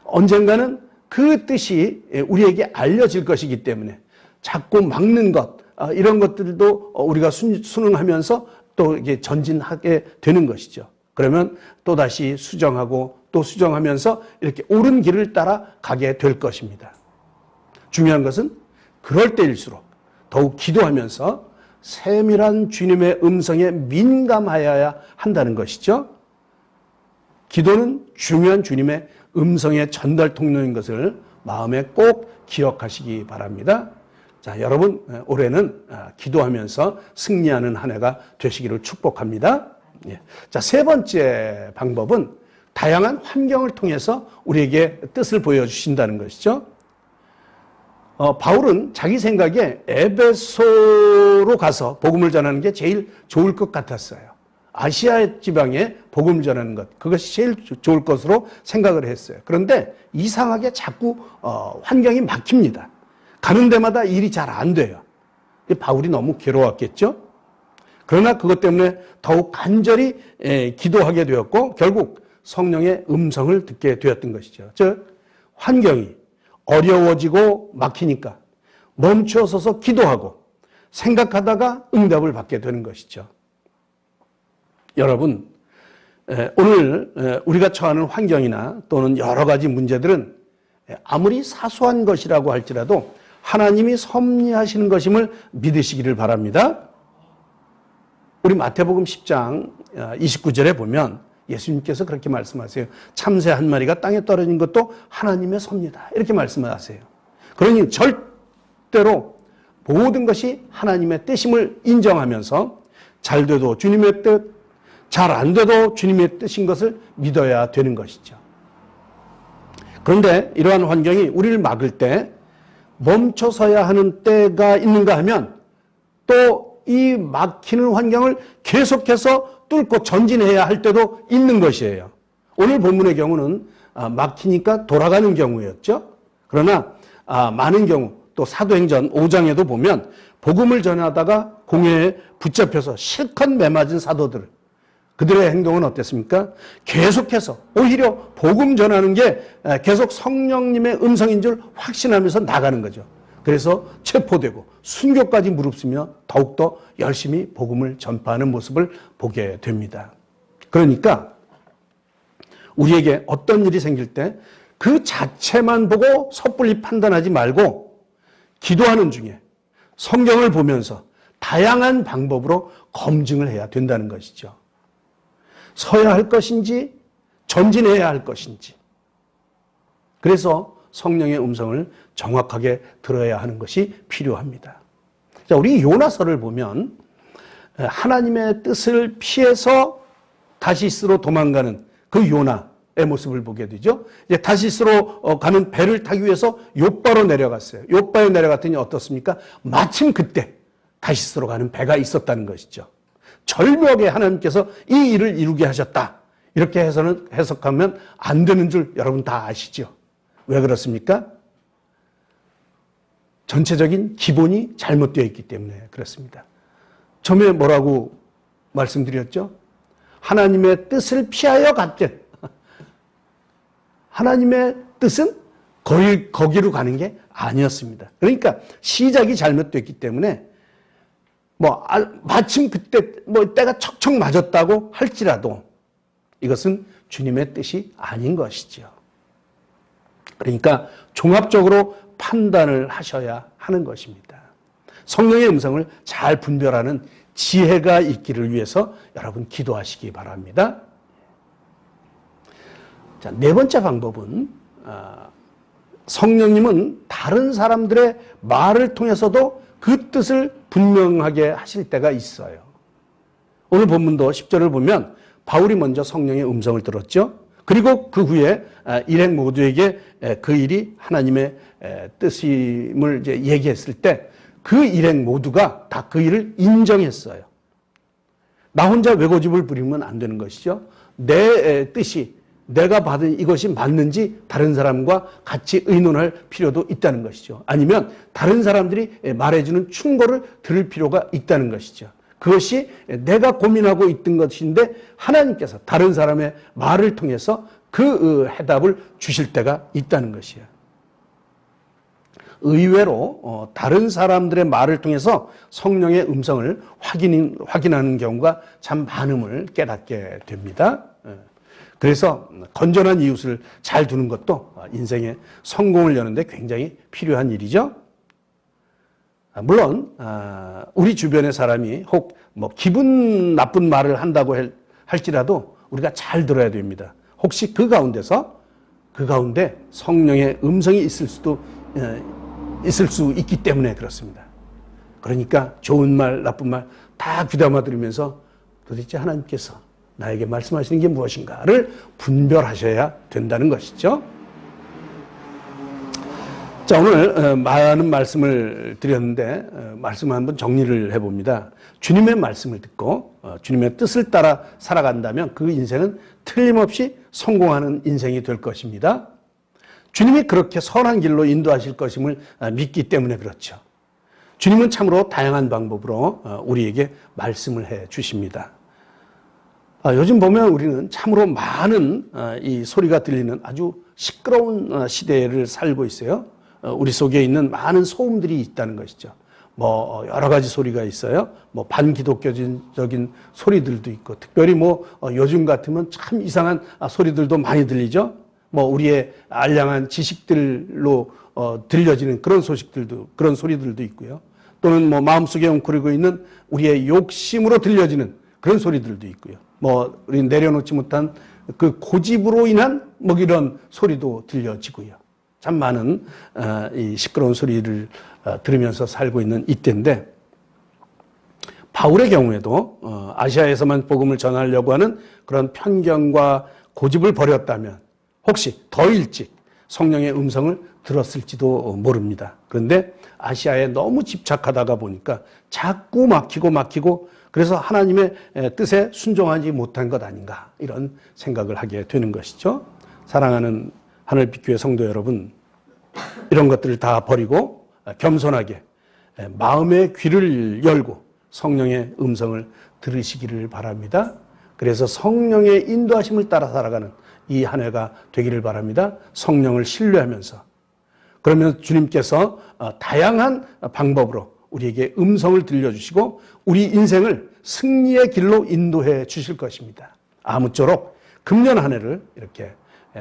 언젠가는 그 뜻이 우리에게 알려질 것이기 때문에 자꾸 막는 것, 이런 것들도 우리가 순응하면서 또 이게 전진하게 되는 것이죠. 그러면 또다시 수정하고 또 수정하면서 이렇게 옳은 길을 따라 가게 될 것입니다. 중요한 것은 그럴 때일수록 더욱 기도하면서 세밀한 주님의 음성에 민감하여야 한다는 것이죠. 기도는 중요한 주님의 음성의 전달 통로인 것을 마음에 꼭 기억하시기 바랍니다. 자, 여러분 올해는 기도하면서 승리하는 한 해가 되시기를 축복합니다. 자, 세 번째 방법은 다양한 환경을 통해서 우리에게 뜻을 보여주신다는 것이죠. 바울은 자기 생각에 에베소로 가서 복음을 전하는 게 제일 좋을 것 같았어요. 아시아 지방에 복음을 전하는 것, 그것이 제일 좋을 것으로 생각을 했어요. 그런데 이상하게 자꾸 환경이 막힙니다. 가는 데마다 일이 잘 안 돼요. 바울이 너무 괴로웠겠죠? 그러나 그것 때문에 더욱 간절히 기도하게 되었고 결국 성령의 음성을 듣게 되었던 것이죠. 즉 환경이 어려워지고 막히니까 멈춰서서 기도하고 생각하다가 응답을 받게 되는 것이죠. 여러분, 오늘 우리가 처하는 환경이나 또는 여러 가지 문제들은 아무리 사소한 것이라고 할지라도 하나님이 섭리하시는 것임을 믿으시기를 바랍니다. 우리 마태복음 10장 29절에 보면 예수님께서 그렇게 말씀하세요. 참새 한 마리가 땅에 떨어진 것도 하나님의 섭니다. 이렇게 말씀하세요. 그러니 절대로 모든 것이 하나님의 뜻임을 인정하면서 잘 돼도 주님의 뜻, 잘 안 돼도 주님의 뜻인 것을 믿어야 되는 것이죠. 그런데 이러한 환경이 우리를 막을 때 멈춰서야 하는 때가 있는가 하면 또 이 막히는 환경을 계속해서 뚫고 전진해야 할 때도 있는 것이에요. 오늘 본문의 경우는 막히니까 돌아가는 경우였죠. 그러나 많은 경우 또 사도행전 5장에도 보면 복음을 전하다가 공회에 붙잡혀서 실컷 매맞은 사도들, 그들의 행동은 어땠습니까? 계속해서 오히려 복음 전하는 게 계속 성령님의 음성인 줄 확신하면서 나가는 거죠. 그래서 체포되고 순교까지 무릅쓰며 더욱더 열심히 복음을 전파하는 모습을 보게 됩니다. 그러니까 우리에게 어떤 일이 생길 때 그 자체만 보고 섣불리 판단하지 말고 기도하는 중에 성경을 보면서 다양한 방법으로 검증을 해야 된다는 것이죠. 서야 할 것인지 전진해야 할 것인지. 그래서 성령의 음성을 정확하게 들어야 하는 것이 필요합니다. 자, 우리 요나서를 보면 하나님의 뜻을 피해서 다시스로 도망가는 그 요나의 모습을 보게 되죠. 이제 다시스로 가는 배를 타기 위해서 욥바로 내려갔어요. 욥바에 내려갔더니 어떻습니까? 마침 그때 다시스로 가는 배가 있었다는 것이죠. 절묘하게 하나님께서 이 일을 이루게 하셨다. 이렇게 해석하면 안 되는 줄 여러분 다 아시죠? 왜 그렇습니까? 전체적인 기본이 잘못되어 있기 때문에 그렇습니다. 처음에 뭐라고 말씀드렸죠? 하나님의 뜻을 피하여 갔든 하나님의 뜻은 거기로 가는 게 아니었습니다. 그러니까 시작이 잘못됐기 때문에 마침 그때 때가 척척 맞았다고 할지라도 이것은 주님의 뜻이 아닌 것이죠. 그러니까 종합적으로 판단을 하셔야 하는 것입니다. 성령의 음성을 잘 분별하는 지혜가 있기를 위해서 여러분 기도하시기 바랍니다. 자, 네 번째 방법은 성령님은 다른 사람들의 말을 통해서도 그 뜻을 분명하게 하실 때가 있어요. 오늘 본문도 10절을 보면 바울이 먼저 성령의 음성을 들었죠. 그리고 그 후에 일행 모두에게 그 일이 하나님의 뜻임을 이제 얘기했을 때 그 일행 모두가 다 그 일을 인정했어요. 나 혼자 외고집을 부리면 안 되는 것이죠. 내 뜻이 내가 받은 이것이 맞는지 다른 사람과 같이 의논할 필요도 있다는 것이죠. 아니면 다른 사람들이 말해주는 충고를 들을 필요가 있다는 것이죠. 그것이 내가 고민하고 있던 것인데 하나님께서 다른 사람의 말을 통해서 그 해답을 주실 때가 있다는 것이에요. 의외로 다른 사람들의 말을 통해서 성령의 음성을 확인하는 경우가 참 많음을 깨닫게 됩니다. 그래서 건전한 이웃을 잘 두는 것도 인생의 성공을 여는데 굉장히 필요한 일이죠. 물론 우리 주변의 사람이 혹 기분 나쁜 말을 한다고 할지라도 우리가 잘 들어야 됩니다. 혹시 그 가운데 성령의 음성이 있을 수 있기 때문에 그렇습니다. 그러니까 좋은 말, 나쁜 말 다 귀담아 들으면서 도대체 하나님께서 나에게 말씀하시는 게 무엇인가를 분별하셔야 된다는 것이죠. 자, 오늘 많은 말씀을 드렸는데 말씀을 한번 정리를 해봅니다. 주님의 말씀을 듣고 주님의 뜻을 따라 살아간다면 그 인생은 틀림없이 성공하는 인생이 될 것입니다. 주님이 그렇게 선한 길로 인도하실 것임을 믿기 때문에 그렇죠. 주님은 참으로 다양한 방법으로 우리에게 말씀을 해 주십니다. 요즘 보면 우리는 참으로 많은 이 소리가 들리는 아주 시끄러운 시대를 살고 있어요. 우리 속에 있는 많은 소음들이 있다는 것이죠. 여러 가지 소리가 있어요. 반기독교적인 소리들도 있고, 특별히 요즘 같으면 참 이상한 소리들도 많이 들리죠. 우리의 알량한 지식들로 들려지는 그런 소리들도 있고요. 또는 마음속에 웅크리고 있는 우리의 욕심으로 들려지는 그런 소리들도 있고요. 우리 내려놓지 못한 그 고집으로 인한 이런 소리도 들려지고요. 참 많은 이 시끄러운 소리를 들으면서 살고 있는 이때인데, 바울의 경우에도 아시아에서만 복음을 전하려고 하는 그런 편견과 고집을 버렸다면 혹시 더 일찍 성령의 음성을 들었을지도 모릅니다. 그런데 아시아에 너무 집착하다가 보니까 자꾸 막히고 그래서 하나님의 뜻에 순종하지 못한 것 아닌가, 이런 생각을 하게 되는 것이죠. 사랑하는 하늘빛교회 성도 여러분, 이런 것들을 다 버리고 겸손하게 마음의 귀를 열고 성령의 음성을 들으시기를 바랍니다. 그래서 성령의 인도하심을 따라 살아가는 이 한 해가 되기를 바랍니다. 성령을 신뢰하면서, 그러면 주님께서 다양한 방법으로 우리에게 음성을 들려주시고 우리 인생을 승리의 길로 인도해 주실 것입니다. 아무쪼록 금년 한 해를 이렇게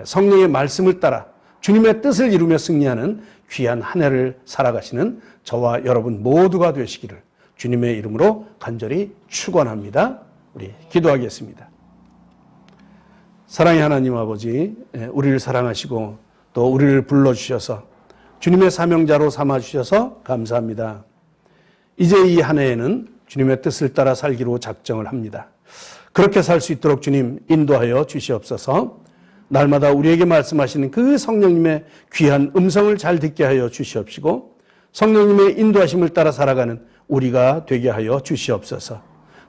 성령의 말씀을 따라 주님의 뜻을 이루며 승리하는 귀한 한 해를 살아가시는 저와 여러분 모두가 되시기를 주님의 이름으로 간절히 축원합니다. 우리 기도하겠습니다. 사랑의 하나님 아버지, 우리를 사랑하시고 또 우리를 불러주셔서 주님의 사명자로 삼아주셔서 감사합니다. 이제 이 한 해에는 주님의 뜻을 따라 살기로 작정을 합니다. 그렇게 살 수 있도록 주님 인도하여 주시옵소서. 날마다 우리에게 말씀하시는 그 성령님의 귀한 음성을 잘 듣게 하여 주시옵시고 성령님의 인도하심을 따라 살아가는 우리가 되게 하여 주시옵소서.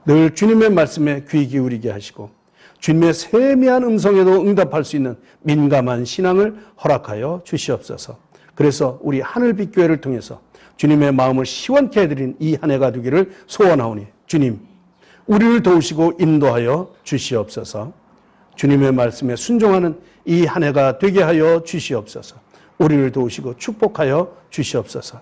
늘 주님의 말씀에 귀 기울이게 하시고 주님의 세미한 음성에도 응답할 수 있는 민감한 신앙을 허락하여 주시옵소서. 그래서 우리 하늘빛 교회를 통해서 주님의 마음을 시원케 해드린 이 한 해가 되기를 소원하오니 주님, 우리를 도우시고 인도하여 주시옵소서. 주님의 말씀에 순종하는 이 한 해가 되게 하여 주시옵소서. 우리를 도우시고 축복하여 주시옵소서.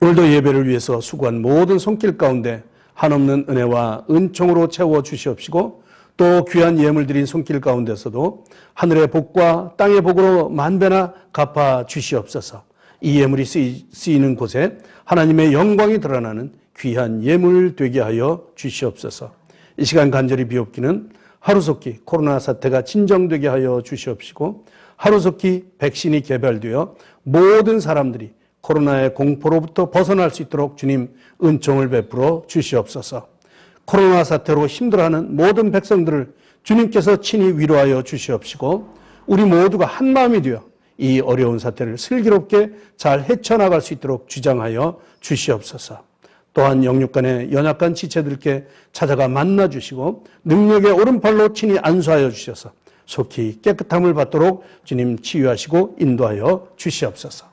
오늘도 예배를 위해서 수고한 모든 손길 가운데 한없는 은혜와 은총으로 채워 주시옵시고 또 귀한 예물 드린 손길 가운데서도 하늘의 복과 땅의 복으로 만배나 갚아 주시옵소서. 이 예물이 쓰이는 곳에 하나님의 영광이 드러나는 귀한 예물 되게 하여 주시옵소서. 이 시간 간절히 비옵기는 하루속히 코로나 사태가 진정되게 하여 주시옵시고 하루속히 백신이 개발되어 모든 사람들이 코로나의 공포로부터 벗어날 수 있도록 주님 은총을 베풀어 주시옵소서. 코로나 사태로 힘들어하는 모든 백성들을 주님께서 친히 위로하여 주시옵시고 우리 모두가 한 마음이 되어 이 어려운 사태를 슬기롭게 잘 헤쳐나갈 수 있도록 주장하여 주시옵소서. 또한 영육간의 연약한 지체들께 찾아가 만나주시고 능력의 오른팔로 친히 안수하여 주셔서 속히 깨끗함을 받도록 주님 치유하시고 인도하여 주시옵소서.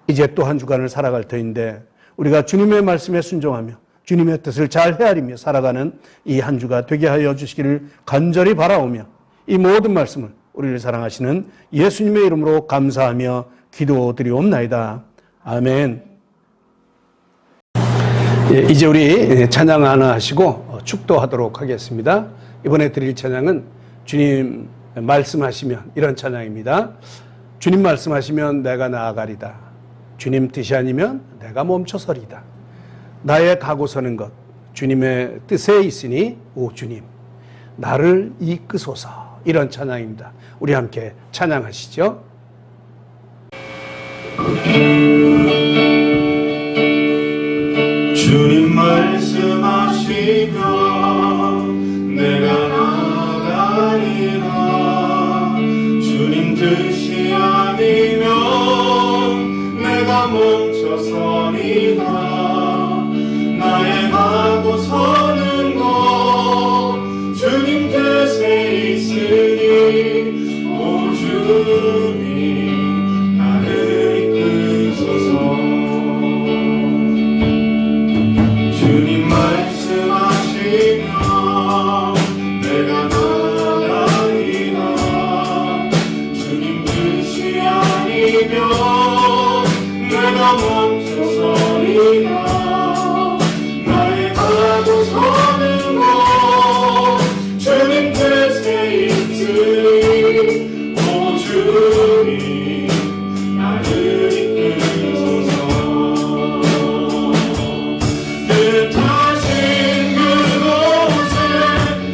이제 또 한 주간을 살아갈 터인데 우리가 주님의 말씀에 순종하며 주님의 뜻을 잘 헤아리며 살아가는 이 한 주가 되게 하여 주시기를 간절히 바라오며 이 모든 말씀을 우리를 사랑하시는 예수님의 이름으로 감사하며 기도드리옵나이다. 아멘. 이제 우리 찬양 하나 하시고 축도하도록 하겠습니다. 이번에 드릴 찬양은 주님 말씀하시면 이런 찬양입니다. 주님 말씀하시면 내가 나아가리다. 주님 뜻이 아니면 내가 멈춰서리다. 나의 가고 서는 것 주님의 뜻에 있으니 오 주님 나를 이끄소서. 이런 찬양입니다. 우리 함께 찬양하시죠. 주님 말씀하시면 내가 나가리라. 주님 뜻이 아니면 내가 멈춰서리라. 나의 가고 서는 것 주님 뜻에 있으니 오 주님 나를 이끄소서. 주님 말씀하시면 내가 나가리라. 주님 뜻이 아니면 내가 멈춰서리라. 나의 가고 서는 것 주님 뜻에 있으니 오 주님 나를 이끄소서. 뜻하신 그곳에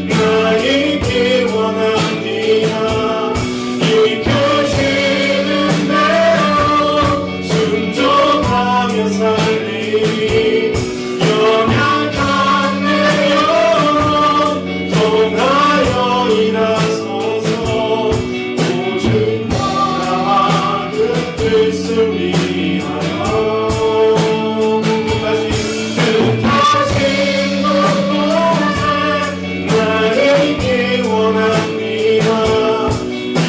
나 있기 원합니다. 이끄시는 대로 순종하며 살리니 연약한 내 영혼 통하여 일하소서. 오직 나와 그 뜻을 위하여 뜻하신 그곳에 나 있기 원합니다.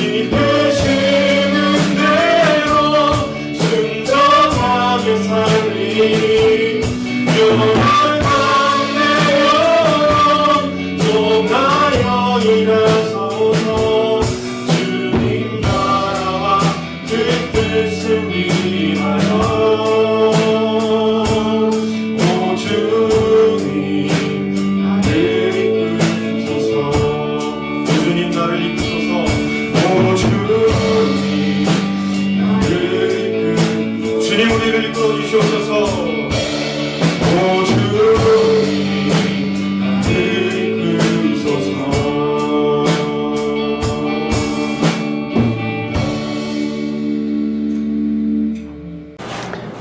이끄시는 대로 순종하며 살리니 연약한 내 영혼 통하여 일하소서. 주님 나라와 그 뜻을 위하여 오 주님 나를 이끄소서. 오 주님 나를 이끄소서. 오 주님 나를 이끄소서. 주님 우리를 이끌어 주시옵소서. 오 주님 나를 이끄소서.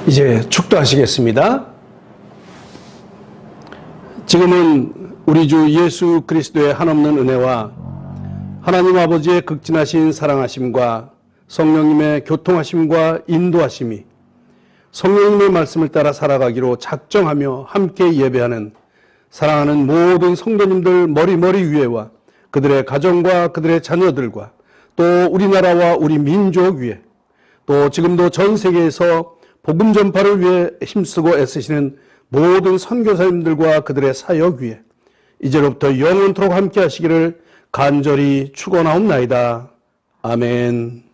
이제 축도하시겠습니다. 지금은 우리 주 예수 그리스도의 한없는 은혜와 하나님 아버지의 극진하신 사랑하심과 성령님의 교통하심과 인도하심이 성령님의 말씀을 따라 살아가기로 작정하며 함께 예배하는 사랑하는 모든 성도님들 머리 위에와 그들의 가정과 그들의 자녀들과 또 우리나라와 우리 민족 위에 또 지금도 전 세계에서 복음 전파를 위해 힘쓰고 애쓰시는 모든 선교사님들과 그들의 사역 위에 이제로부터 영원토록 함께 하시기를 간절히 축원하옵나이다. 아멘.